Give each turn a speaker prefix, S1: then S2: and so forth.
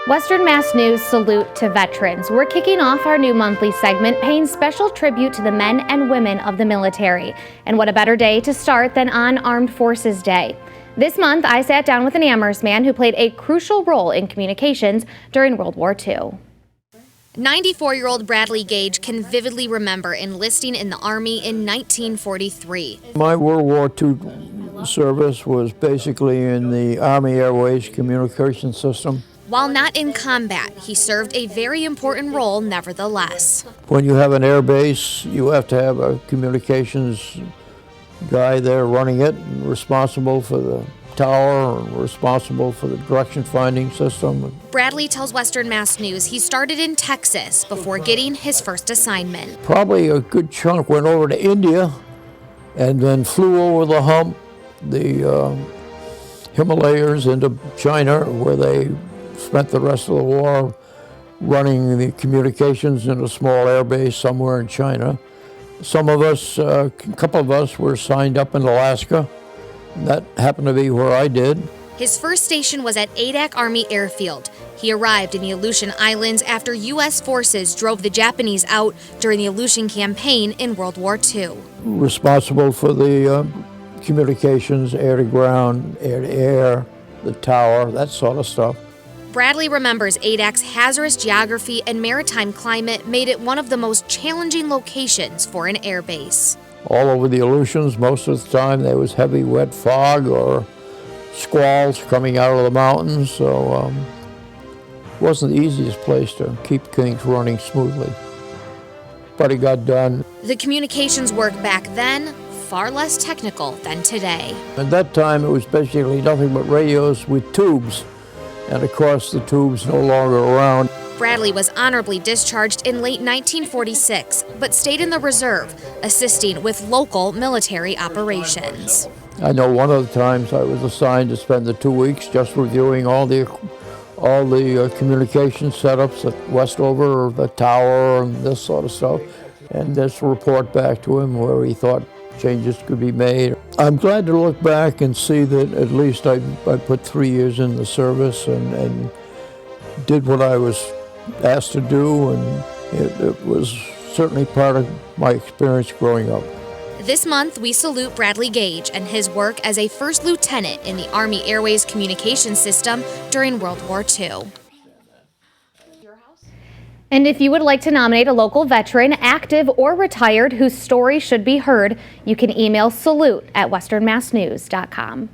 S1: Western Mass News Salute to Veterans. We're kicking off our new monthly segment paying special tribute to the men and women of the military. And what a better day to start than on Armed Forces Day. This month, I sat down with an Amherst man who played a crucial role in communications during World War II. 94-year-old Bradlee Gage can vividly remember enlisting in the Army in 1943.
S2: My World War II service was basically in the Army Airways communication system.
S1: While not in combat, he served a very important role nevertheless.
S2: When you have an air base, you have to have a communications guy there running it, and responsible for the tower, and responsible for the direction finding system.
S1: Bradlee tells Western Mass News he started in Texas before getting his first assignment.
S2: Probably a good chunk went over to India and then flew over the hump, the Himalayas into China, where they spent the rest of the war running the communications in a small air base somewhere in China. Some of us, a couple of us, were signed up in Alaska. That happened to be where I did.
S1: His first station was at Adak Army Airfield. He arrived in the Aleutian Islands after U.S. forces drove the Japanese out during the Aleutian Campaign in World War II.
S2: Responsible for the communications, air to ground, air to air, the tower, that sort of stuff.
S1: Bradlee remembers Adak's hazardous geography and maritime climate made it one of the most challenging locations for an air base.
S2: All over the Aleutians, most of the time there was heavy wet fog or squalls coming out of the mountains, so it wasn't the easiest place to keep things running smoothly. But it got done.
S1: The communications work back then, far less technical than today.
S2: At that time it was basically nothing but radios with tubes, and of course the tubes no longer around.
S1: Bradlee was honorably discharged in late 1946, but stayed in the reserve, assisting with local military operations.
S2: I know one of the times I was assigned to spend the 2 weeks just reviewing all the communication setups at Westover, the tower, and this sort of stuff, and just report back to him where he thought changes could be made. I'm glad to look back and see that at least I put 3 years in the service and did what I was asked to do, and it was certainly part of my experience growing up.
S1: This month, we salute Bradlee Gage and his work as a first lieutenant in the Army Airways communication system during World War II. And if you would like to nominate a local veteran, active or retired, whose story should be heard, you can email salute@westernmassnews.com.